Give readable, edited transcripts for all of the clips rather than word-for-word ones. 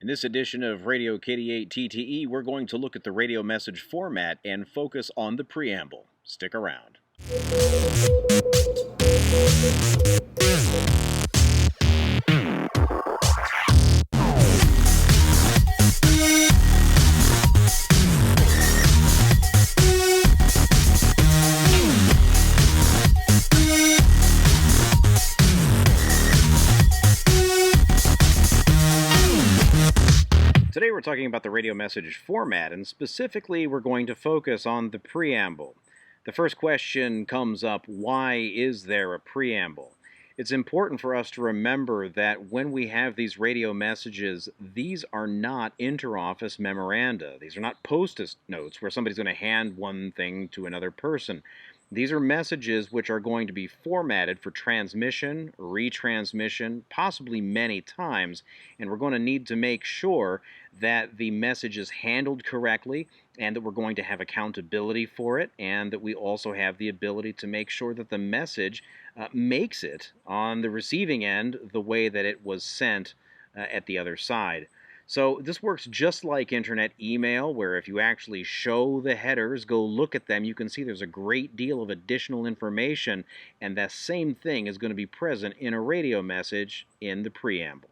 In this edition of Radio KD8TTE, we're going to look at the radio message format and focus on the preamble. Stick around. Today we're talking about the radio message format, and specifically we're going to focus on the preamble. The first question comes up, why is there a preamble? It's important for us to remember that when we have these radio messages, these are not interoffice memoranda. These are not post-it notes where somebody's going to hand one thing to another person. These are messages which are going to be formatted for transmission, retransmission, possibly many times, and we're going to need to make sure that the message is handled correctly and that we're going to have accountability for it, and that we also have the ability to make sure that the message makes it on the receiving end the way that it was sent at the other side. So this works just like internet email, where if you actually show the headers, go look at them, you can see there's a great deal of additional information, and that same thing is going to be present in a radio message in the preamble.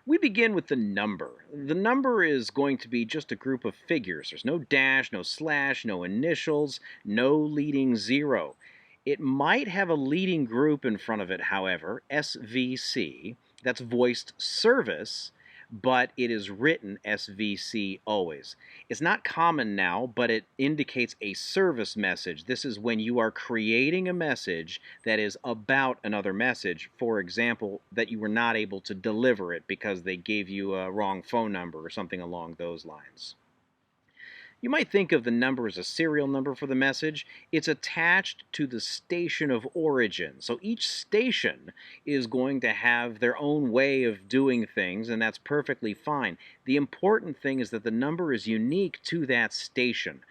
We begin with the number. The number is going to be just a group of figures. There's no dash, no slash, no initials, no leading zero. It might have a leading group in front of it, however, SVC. That's voiced service, but it is written SVC always. It's not common now, but it indicates a service message. This is when you are creating a message that is about another message. For example, that you were not able to deliver it because they gave you a wrong phone number or something along those lines. You might think of the number as a serial number for the message. It's attached to the station of origin. So each station is going to have their own way of doing things, and that's perfectly fine. The important thing is that the number is unique to that station.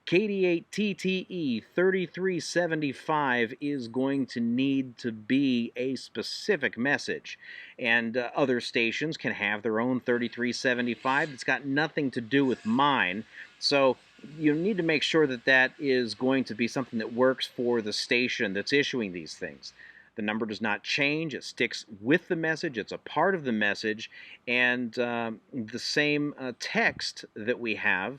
KD8TTE 3375 is going to need to be a specific message, and other stations can have their own 3375. It's got nothing to do with mine, so you need to make sure that that is going to be something that works for the station that's issuing these things. The number does not change. It sticks with the message. It's a part of the message. And the same text that we have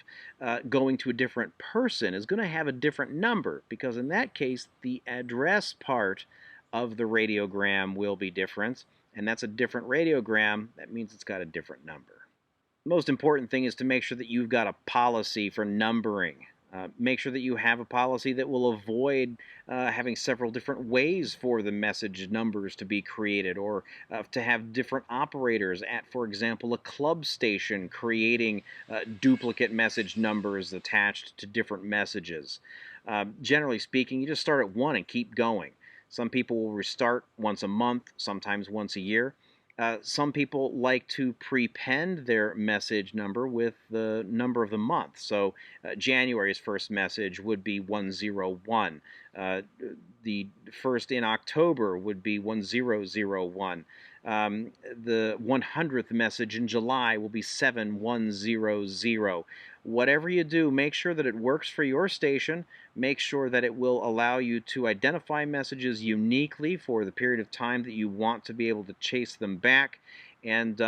going to a different person is going to have a different number, because in that case, the address part of the radiogram will be different. And that's a different radiogram. That means it's got a different number. The most important thing is to make sure that you've got a policy for numbering. Make sure that you have a policy that will avoid having several different ways for the message numbers to be created, or to have different operators at, for example, a club station creating duplicate message numbers attached to different messages. Generally speaking, you just start at 1 and keep going. Some people will restart once a month, sometimes once a year. Some people like to prepend their message number with the number of the month. So January's first message would be 101. The first in October would be 1001. The 100th message in July will be 7100. Whatever you do, make sure that it works for your station. Make sure that it will allow you to identify messages uniquely for the period of time that you want to be able to chase them back. And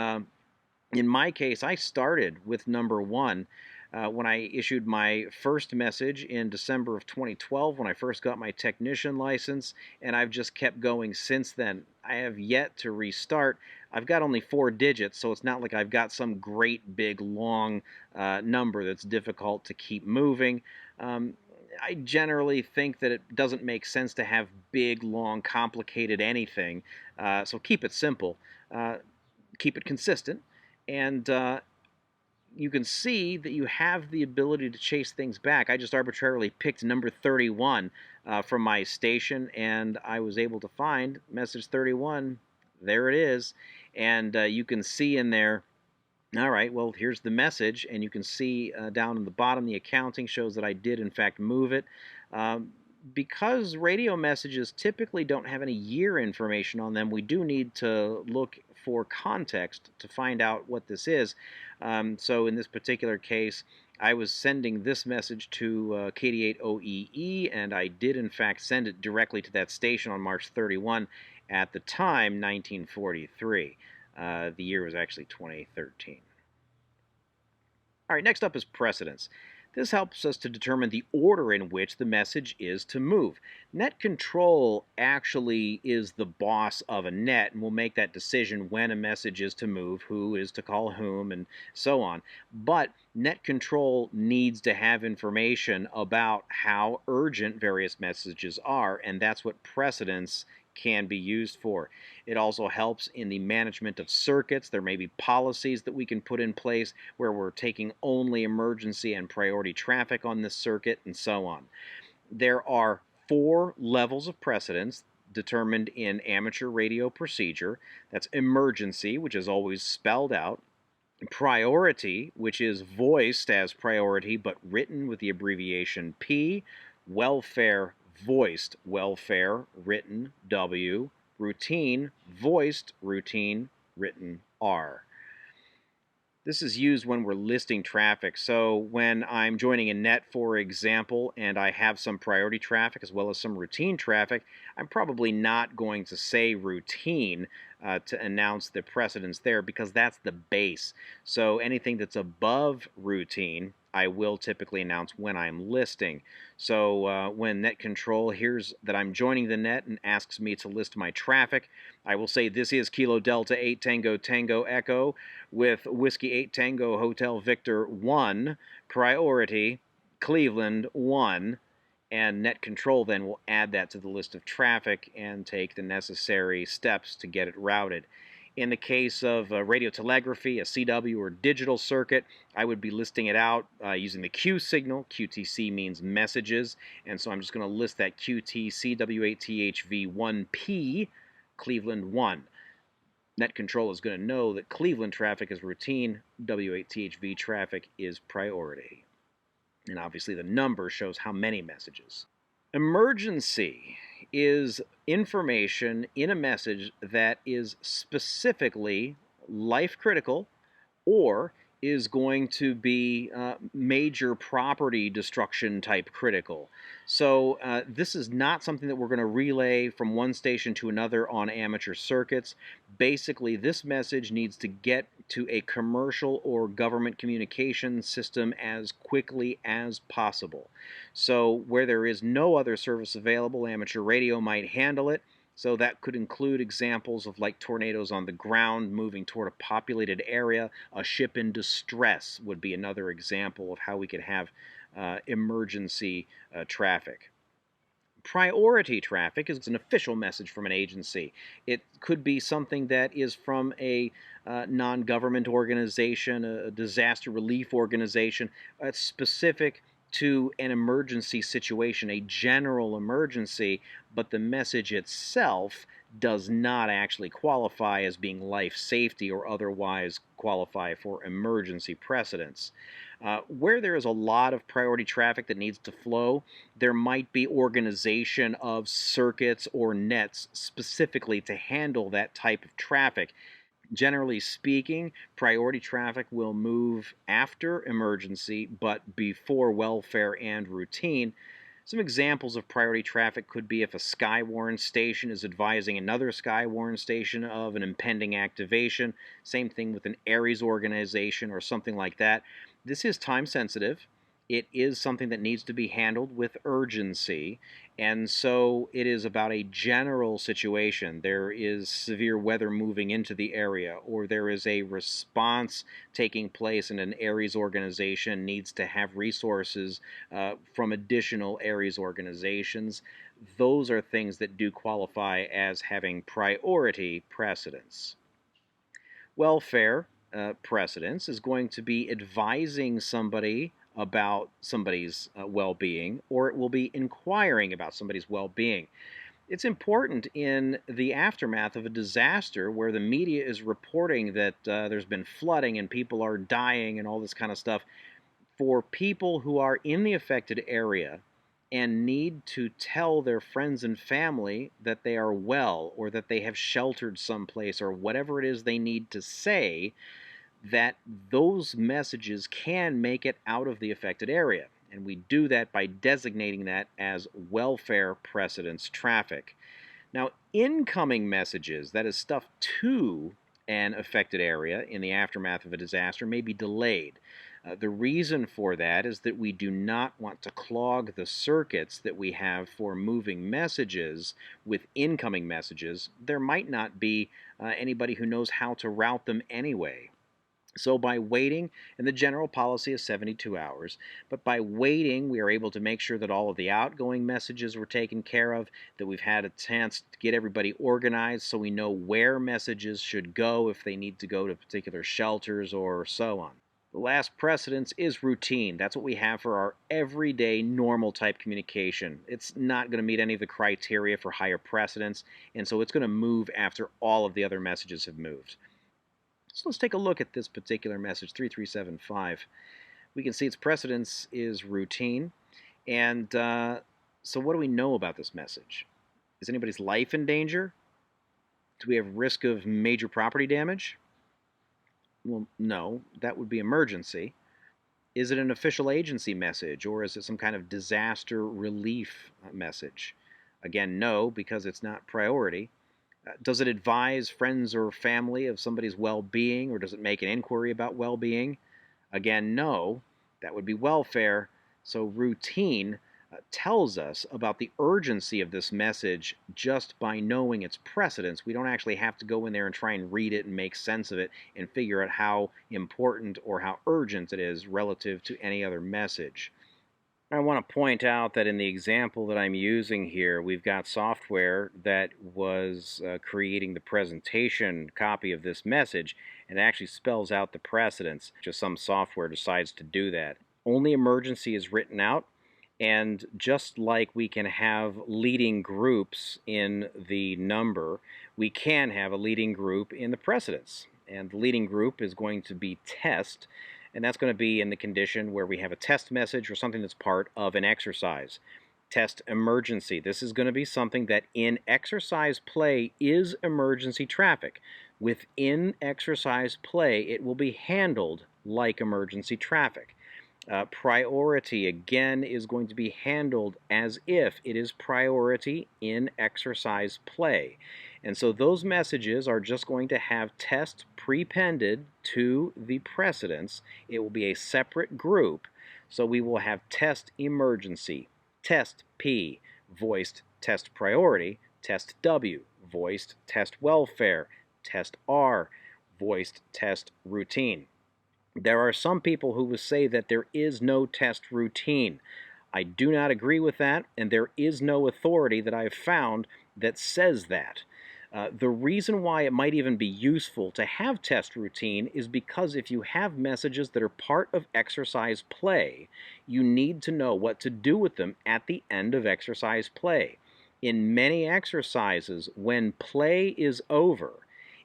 in my case, I started with number 1 when I issued my first message in December of 2012, when I first got my technician license, and I've just kept going since then. I have yet to restart. I've got only 4 digits, so it's not like I've got some great big long number that's difficult to keep moving. I generally think that it doesn't make sense to have big, long, complicated anything, so keep it simple, keep it consistent, and you can see that you have the ability to chase things back. I just arbitrarily picked number 31 from my station, and I was able to find message 31. There it is, and you can see in there, all right, well, here's the message, and you can see down in the bottom the accounting shows that I did in fact move it. Because radio messages typically don't have any year information on them, we do need to look for context to find out what this is. So in this particular case, I was sending this message to KD8TTE, and I did in fact send it directly to that station on March 31, at the time 1943. The year was actually 2013. All right, next up is precedence. This helps us to determine the order in which the message is to move. Net control actually is the boss of a net and will make that decision when a message is to move, who is to call whom, and so on. But net control needs to have information about how urgent various messages are, and that's what precedence can be used for. It also helps in the management of circuits. There may be policies that we can put in place where we're taking only emergency and priority traffic on this circuit, and so on. There are 4 levels of precedence determined in amateur radio procedure. That's emergency, which is always spelled out; priority, which is voiced as priority but written with the abbreviation P; welfare, voiced welfare, written W; routine, voiced routine, written R. This is used when we're listing traffic. So when I'm joining a net, for example, and I have some priority traffic as well as some routine traffic, I'm probably not going to say routine to announce the precedence there, because that's the base. So anything that's above routine, I will typically announce when I'm listing. So when net control hears that I'm joining the net and asks me to list my traffic, I will say this is Kilo Delta 8 Tango Tango Echo with Whiskey 8 Tango Hotel Victor 1, priority Cleveland 1, and net control then will add that to the list of traffic and take the necessary steps to get it routed. In the case of radio telegraphy, a CW or digital circuit, I would be listing it out using the Q signal. QTC means messages, and so I'm just going to list that QTC W8THV1P, Cleveland 1. Net control is going to know that Cleveland traffic is routine, W8THV traffic is priority. And obviously the number shows how many messages. Emergency is information in a message that is specifically life critical or is going to be major property destruction type critical. So this is not something that we're going to relay from one station to another on amateur circuits. Basically, this message needs to get to a commercial or government communication system as quickly as possible. So where there is no other service available, amateur radio might handle it. So that could include examples of like tornadoes on the ground moving toward a populated area. A ship in distress would be another example of how we could have emergency traffic. Priority traffic is an official message from an agency. It could be something that is from a non-government organization, a disaster relief organization, specific to an emergency situation, a general emergency, but the message itself does not actually qualify as being life safety or otherwise qualify for emergency precedence. Where there is a lot of priority traffic that needs to flow, there might be organization of circuits or nets specifically to handle that type of traffic. Generally speaking, priority traffic will move after emergency but before welfare and routine. Some examples of priority traffic could be if a Skywarn station is advising another Skywarn station of an impending activation. Same thing with an Aries organization or something like that. This is time sensitive. It is something that needs to be handled with urgency, and so it is about a general situation. There is severe weather moving into the area, or there is a response taking place, and an Aries organization needs to have resources from additional Aries organizations. Those are things that do qualify as having priority precedence. Welfare precedence is going to be advising somebody about somebody's well-being, or it will be inquiring about somebody's well-being. It's important in the aftermath of a disaster where the media is reporting that there's been flooding and people are dying and all this kind of stuff, for people who are in the affected area and need to tell their friends and family that they are well or that they have sheltered someplace or whatever it is they need to say, that those messages can make it out of the affected area. And we do that by designating that as welfare precedence traffic. Now, incoming messages, that is stuff to an affected area in the aftermath of a disaster, may be delayed. The reason for that is that we do not want to clog the circuits that we have for moving messages with incoming messages. There might not be anybody who knows how to route them anyway. So by waiting, and the general policy is 72 hours, but by waiting we are able to make sure that all of the outgoing messages were taken care of, that we've had a chance to get everybody organized so we know where messages should go if they need to go to particular shelters or so on. The last precedence is routine. That's what we have for our everyday normal type communication. It's not going to meet any of the criteria for higher precedence, and so it's going to move after all of the other messages have moved. So let's take a look at this particular message, 3375. We can see its precedence is routine. And so what do we know about this message? Is anybody's life in danger? Do we have risk of major property damage? Well, no, that would be emergency. Is it an official agency message, or is it some kind of disaster relief message? Again, no, because it's not priority. Does it advise friends or family of somebody's well-being, or does it make an inquiry about well-being? Again, no. That would be welfare. So routine tells us about the urgency of this message just by knowing its precedence. We don't actually have to go in there and try and read it and make sense of it and figure out how important or how urgent it is relative to any other message. I want to point out that in the example that I'm using here, we've got software that was creating the presentation copy of this message, and it actually spells out the precedence. Just some software decides to do that. Only emergency is written out, and just like we can have leading groups in the number, we can have a leading group in the precedence. And the leading group is going to be test, and that's going to be in the condition where we have a test message or something that's part of an exercise. Test emergency. This is going to be something that in exercise play is emergency traffic. Within exercise play, it will be handled like emergency traffic. Priority, again, is going to be handled as if it is priority in exercise play. And so those messages are just going to have test prepended to the precedence. It will be a separate group. So we will have test emergency, test P, voiced test priority, test W, voiced test welfare, test R, voiced test routine. There are some people who will say that there is no test routine. I do not agree with that, and there is no authority that I've found that says that. The reason why it might even be useful to have test routine is because if you have messages that are part of exercise play, you need to know what to do with them at the end of exercise play. In many exercises, when play is over,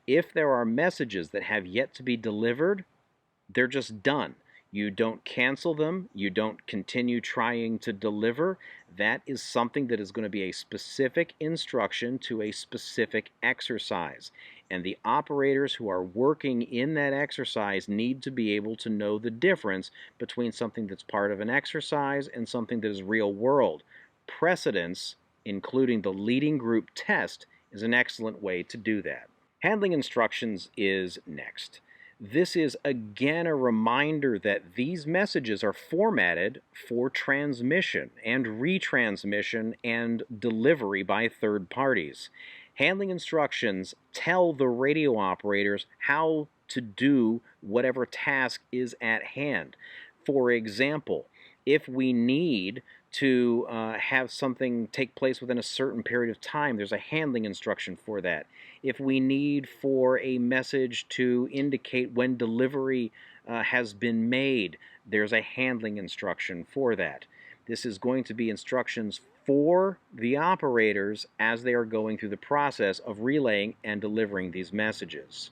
if there are messages that have yet to be delivered, they're just done. You don't cancel them. You don't continue trying to deliver. That is something that is going to be a specific instruction to a specific exercise. And the operators who are working in that exercise need to be able to know the difference between something that's part of an exercise and something that is real world. Precedence, including the leading group test, is an excellent way to do that. Handling instructions is next. This is again a reminder that these messages are formatted for transmission and retransmission and delivery by third parties. Handling instructions tell the radio operators how to do whatever task is at hand. For example, if we need to have something take place within a certain period of time, there's a handling instruction for that. If we need for a message to indicate when delivery has been made, there's a handling instruction for that. This is going to be instructions for the operators as they are going through the process of relaying and delivering these messages.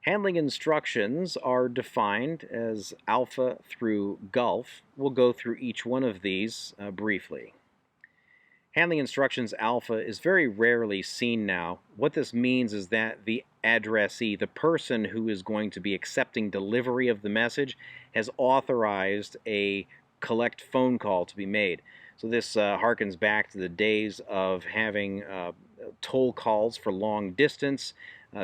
Handling instructions are defined as alpha through gulf. We'll go through each one of these briefly. Handling instructions alpha is very rarely seen now. What this means is that the addressee, the person who is going to be accepting delivery of the message, has authorized a collect phone call to be made. So this harkens back to the days of having toll calls for long distance.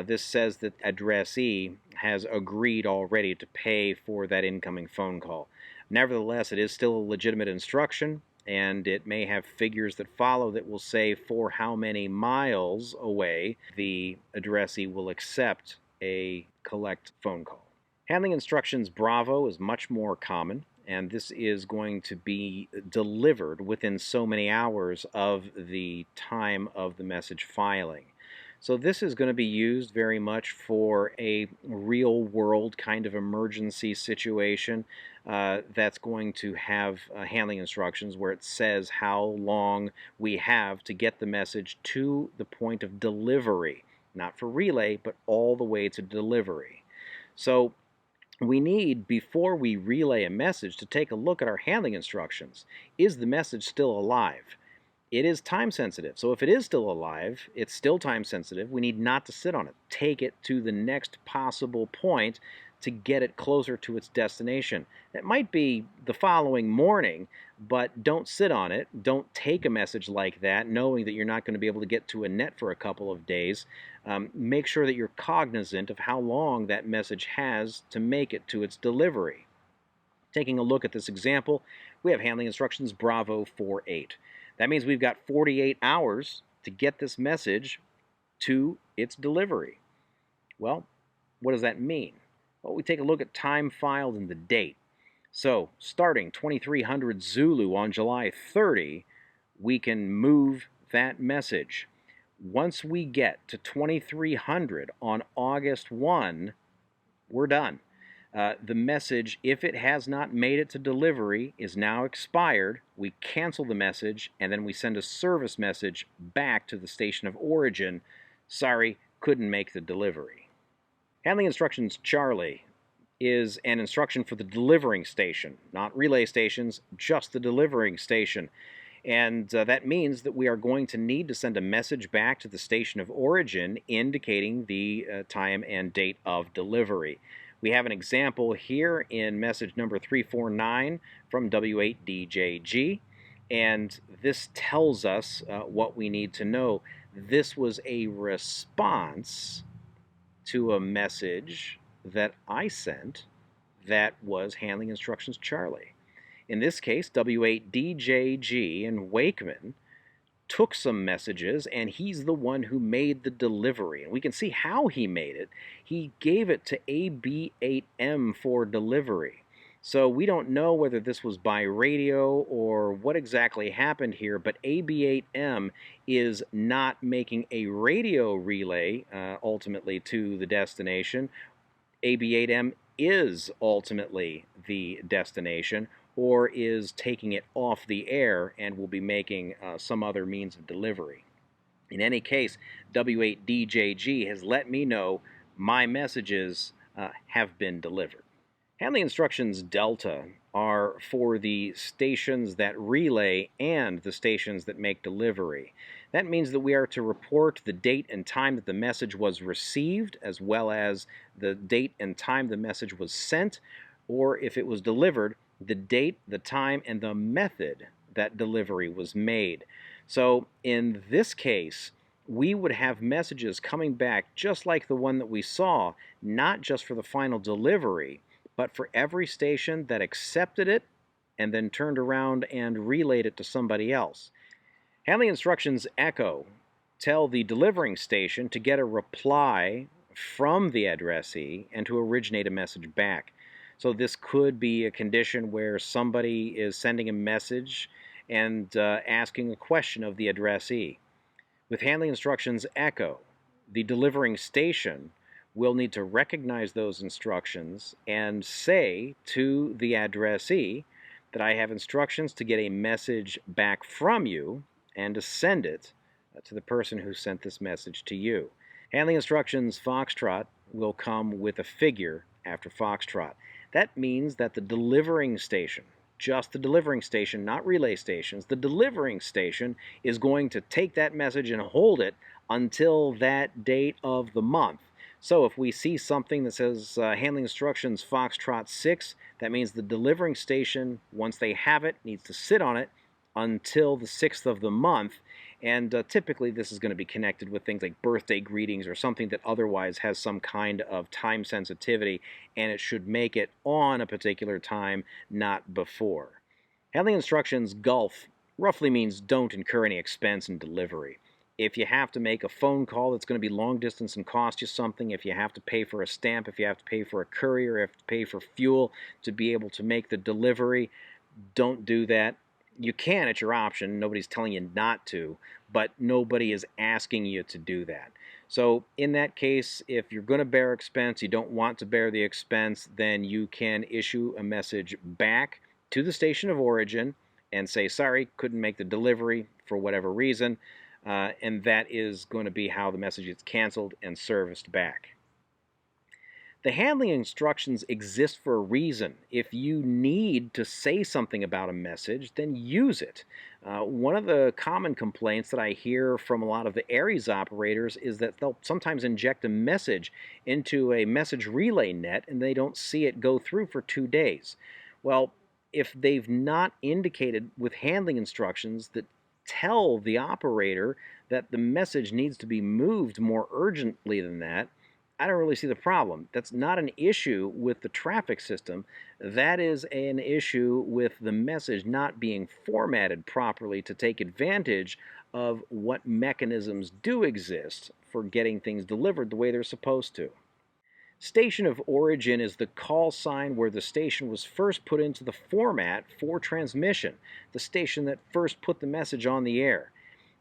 This says that addressee has agreed already to pay for that incoming phone call. Nevertheless, it is still a legitimate instruction, and it may have figures that follow that will say for how many miles away the addressee will accept a collect phone call. Handling instructions Bravo is much more common, and this is going to be delivered within so many hours of the time of the message filing. So this is going to be used very much for a real-world kind of emergency situation that's going to have handling instructions where it says how long we have to get the message to the point of delivery. Not for relay, but all the way to delivery. So we need, before we relay a message, to take a look at our handling instructions. Is the message still alive? It is time sensitive. So if it is still alive, it's still time sensitive, we need not to sit on it. Take it to the next possible point to get it closer to its destination. That might be the following morning, but don't sit on it. Don't take a message like that knowing that you're not going to be able to get to a net for a couple of days. Make sure that you're cognizant of how long that message has to make it to its delivery. Taking a look at this example, we have handling instructions Bravo 48. That means we've got 48 hours to get this message to its delivery. Well, what does that mean? Well, we take a look at time filed and the date. So, starting 2300 Zulu on July 30, we can move that message. Once we get to 2300 on August 1, we're done. The message, if it has not made it to delivery, is now expired. We cancel the message, and then we send a service message back to the station of origin. Sorry, couldn't make the delivery. Handling instructions Charlie is an instruction for the delivering station, not relay stations, just the delivering station. And that means that we are going to need to send a message back to the station of origin indicating the time and date of delivery. We have an example here in message number 349 from W8DJG, and this tells us what we need to know. This was a response to a message that I sent that was handling instructions Charlie. In this case, W8DJG and Wakeman took some messages, and he's the one who made the delivery. And we can see how he made it. He gave it to AB8M for delivery. So we don't know whether this was by radio or what exactly happened here, but AB8M is not making a radio relay ultimately to the destination. AB8M is ultimately the destination, or is taking it off the air and will be making some other means of delivery. In any case, W8DJG has let me know my messages have been delivered. Handling instructions Delta are for the stations that relay and the stations that make delivery. That means that we are to report the date and time that the message was received, as well as the date and time the message was sent, or if it was delivered, the date, the time, and the method that delivery was made. So in this case, we would have messages coming back just like the one that we saw, not just for the final delivery, but for every station that accepted it and then turned around and relayed it to somebody else. Handling instructions Echo tell the delivering station to get a reply from the addressee and to originate a message back. So this could be a condition where somebody is sending a message and asking a question of the addressee. With handling instructions Echo, the delivering station will need to recognize those instructions and say to the addressee that I have instructions to get a message back from you and to send it to the person who sent this message to you. Handling instructions Foxtrot will come with a figure after foxtrot. That means that the delivering station, just the delivering station, not relay stations, the delivering station is going to take that message and hold it until that date of the month. So if we see something that says handling instructions foxtrot 6, that means the delivering station, once they have it, needs to sit on it until the 6th of the month. And typically this is going to be connected with things like birthday greetings or something that otherwise has some kind of time sensitivity, and it should make it on a particular time, not before. Handling instructions gulf roughly means don't incur any expense in delivery. If you have to make a phone call that's going to be long distance and cost you something, if you have to pay for a stamp, if you have to pay for a courier, if you have to pay for fuel to be able to make the delivery, don't do that. You can at your option. Nobody's telling you not to, but nobody is asking you to do that. So in that case, if you're going to bear expense, you don't want to bear the expense, then you can issue a message back to the station of origin and say, sorry, couldn't make the delivery for whatever reason, and that is going to be how the message is canceled and serviced back. The handling instructions exist for a reason. If you need to say something about a message, then use it. One of the common complaints that I hear from a lot of the Aries operators is that they'll sometimes inject a message into a message relay net and they don't see it go through for 2 days. Well, if they've not indicated with handling instructions that tell the operator that the message needs to be moved more urgently than that, I don't really see the problem. That's not an issue with the traffic system. That is an issue with the message not being formatted properly to take advantage of what mechanisms do exist for getting things delivered the way they're supposed to. Station of origin is the call sign where the station was first put into the format for transmission, the station that first put the message on the air.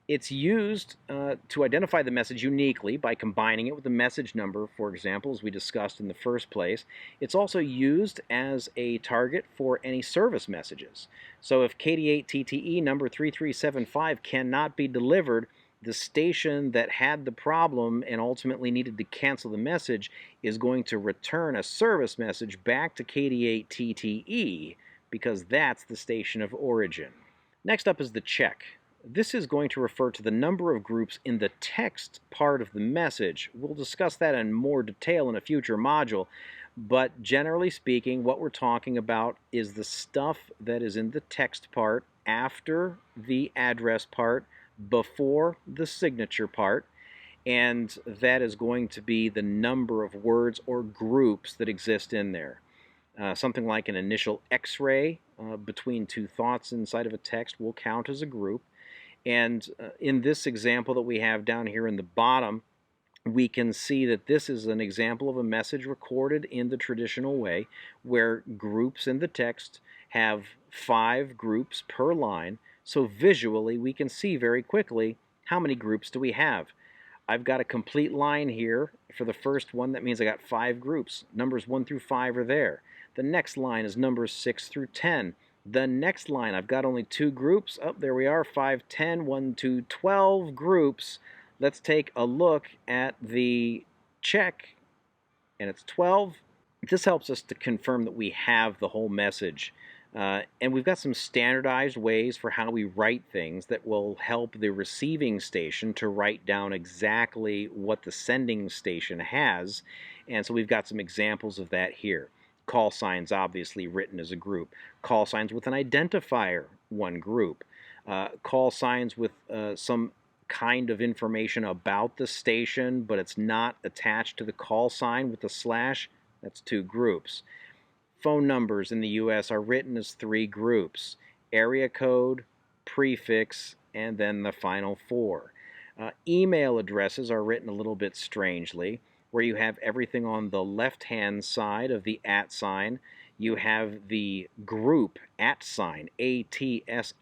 It's used to identify the message uniquely by combining it with the message number, for example, as we discussed in the first place. It's also used as a target for any service messages. So if KD8TTE number 3375 cannot be delivered, the station that had the problem and ultimately needed to cancel the message is going to return a service message back to KD8TTE because that's the station of origin. Next up is the check. This is going to refer to the number of groups in the text part of the message. We'll discuss that in more detail in a future module, but generally speaking, what we're talking about is the stuff that is in the text part after the address part, before the signature part, and that is going to be the number of words or groups that exist in there. Something like an initial X-ray between two thoughts inside of a text will count as a group. And in this example that we have down here in the bottom, we can see that this is an example of a message recorded in the traditional way where groups in the text have 5 groups per line. So visually we can see very quickly how many groups do we have. I've got a complete line here for the first one. That means I got 5 groups. Numbers 1 through 5 are there. The next line is numbers 6 through 10. The next line, I've got only 2 groups. Oh, there we are, 5, 10, 1, 2, 12 groups. Let's take a look at the check, and it's 12. This helps us to confirm that we have the whole message. And we've got some standardized ways for how we write things that will help the receiving station to write down exactly what the sending station has. And so we've got some examples of that here. Call signs obviously written as a group. Call signs with an identifier, one group. Call signs with some kind of information about the station, but it's not attached to the call sign with a slash, that's 2 groups. Phone numbers in the U.S. are written as 3 groups: area code, prefix, and then the final 4. Email addresses are written a little bit strangely, where you have everything on the left-hand side of the @ sign. You have the group @ sign, ATSIGN,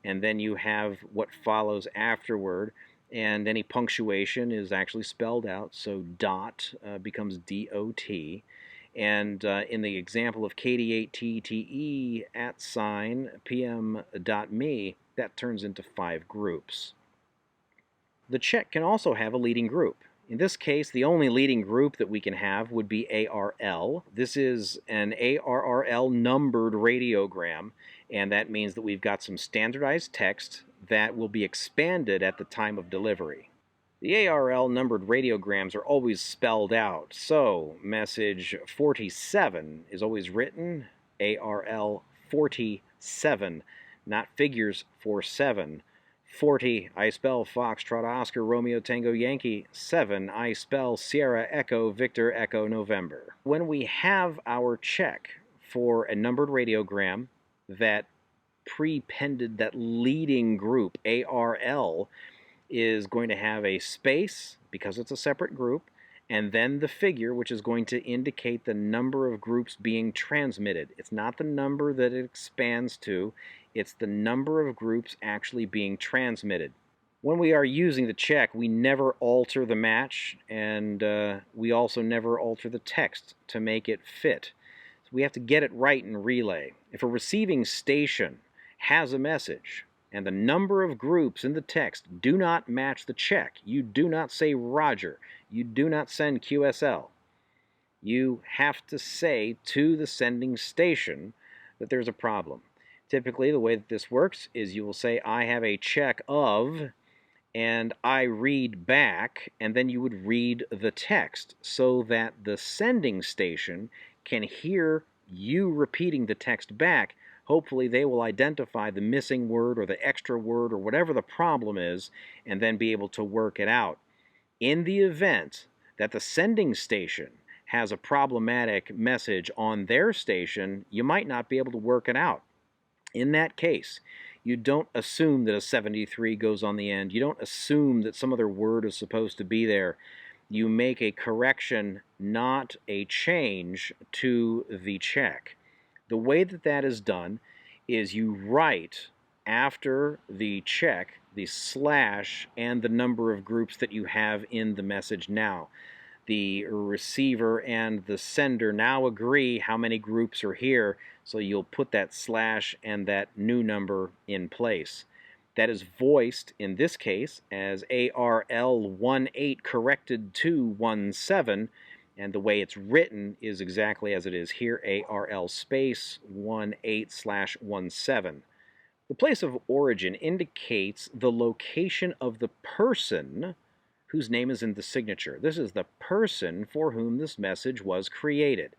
and then you have what follows afterward, and any punctuation is actually spelled out, so dot becomes DOT. And in the example of KD8TTE @ sign PM.me, that turns into 5 groups. The check can also have a leading group. In this case, the only leading group that we can have would be ARL. This is an ARRL numbered radiogram, and that means that we've got some standardized text that will be expanded at the time of delivery. The ARL numbered radiograms are always spelled out, so message 47 is always written ARL 47, not figures 47. 40, I spell Foxtrot Oscar Romeo Tango Yankee. 7, I spell Sierra Echo Victor Echo November. When we have our check for a numbered radiogram that prepended that leading group, ARL, is going to have a space, because it's a separate group, and then the figure, which is going to indicate the number of groups being transmitted. It's not the number that it expands to, it's the number of groups actually being transmitted. When we are using the check, we never alter the match, and we also never alter the text to make it fit. So we have to get it right in relay. If a receiving station has a message, and the number of groups in the text do not match the check, you do not say Roger, you do not send QSL. You have to say to the sending station that there's a problem. Typically, the way that this works is you will say, I have a check of, and I read back, and then you would read the text so that the sending station can hear you repeating the text back. Hopefully they will identify the missing word or the extra word or whatever the problem is, and then be able to work it out. In the event that the sending station has a problematic message on their station, you might not be able to work it out. In that case, you don't assume that a 73 goes on the end. You don't assume that some other word is supposed to be there. You make a correction, not a change, to the check. The way that that is done is you write after the check the slash and the number of groups that you have in the message now. The receiver and the sender now agree how many groups are here, so you'll put that slash and that new number in place. That is voiced, in this case, as ARL18 corrected to 17, and the way it's written is exactly as it is here, ARL space 18/17. The place of origin indicates the location of the person whose name is in the signature. This is the person for whom this message was created.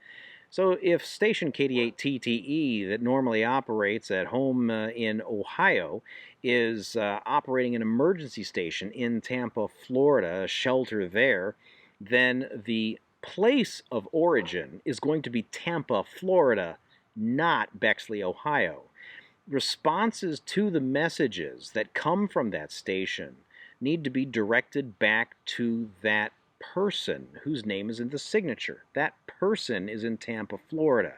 So if station KD8TTE that normally operates at home in Ohio is operating an emergency station in Tampa, Florida, a shelter there, then the place of origin is going to be Tampa, Florida, not Bexley, Ohio. Responses to the messages that come from that station need to be directed back to that person whose name is in the signature. That person is in Tampa, Florida.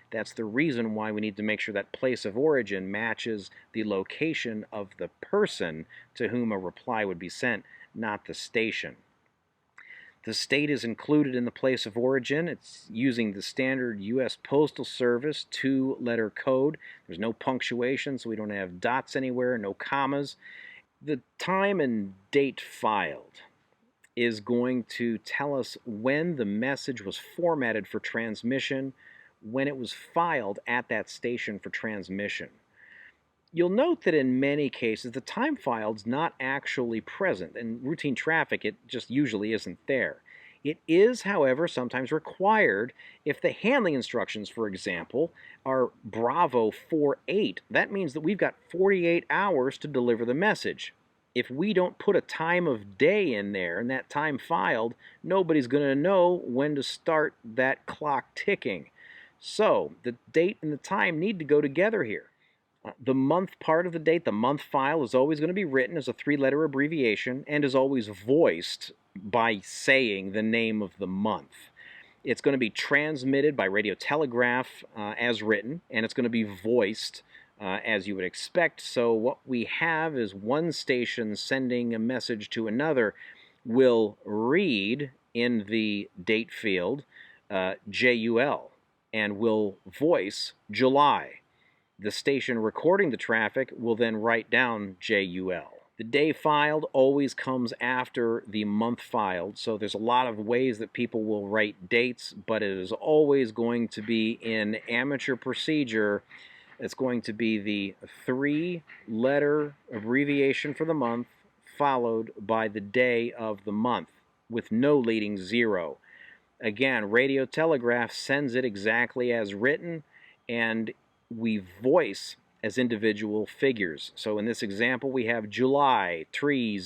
That's the reason why we need to make sure that place of origin matches the location of the person to whom a reply would be sent, not the station. The state is included in the place of origin. It's using the standard U.S. Postal Service 2-letter code. There's no punctuation, so we don't have dots anywhere, no commas. The time and date filed is going to tell us when the message was formatted for transmission, when it was filed at that station for transmission. You'll note that in many cases the time filed is not actually present. In routine traffic it just usually isn't there. It is, however, sometimes required if the handling instructions, for example, are Bravo 48. That means that we've got 48 hours to deliver the message. If we don't put a time of day in there and that time filed, nobody's going to know when to start that clock ticking. So the date and the time need to go together here. The month part of the date, the month file, is always going to be written as a 3-letter abbreviation and is always voiced by saying the name of the month. It's going to be transmitted by radio telegraph as written, and it's going to be voiced as you would expect. So what we have is one station sending a message to another will read in the date field JUL and will voice July. The station recording the traffic will then write down JUL. The day filed always comes after the month filed, so there's a lot of ways that people will write dates, but it is always going to be in amateur procedure. It's going to be the 3-letter abbreviation for the month followed by the day of the month with no leading 0. Again, radio telegraph sends it exactly as written, and we voice as individual figures. So in this example, we have July 30.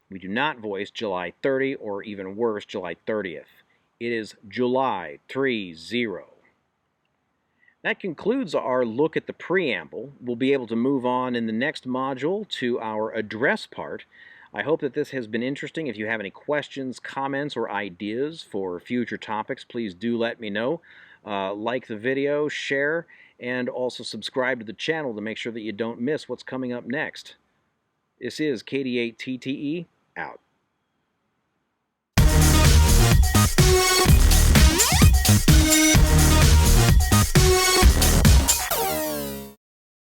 We do not voice July 30 or even worse, July 30th. It is July 30. That concludes our look at the preamble. We'll be able to move on in the next module to our address part. I hope that this has been interesting. If you have any questions, comments, or ideas for future topics, please do let me know. Like the video, share, and also subscribe to the channel to make sure that you don't miss what's coming up next. This is KD8TTE, out.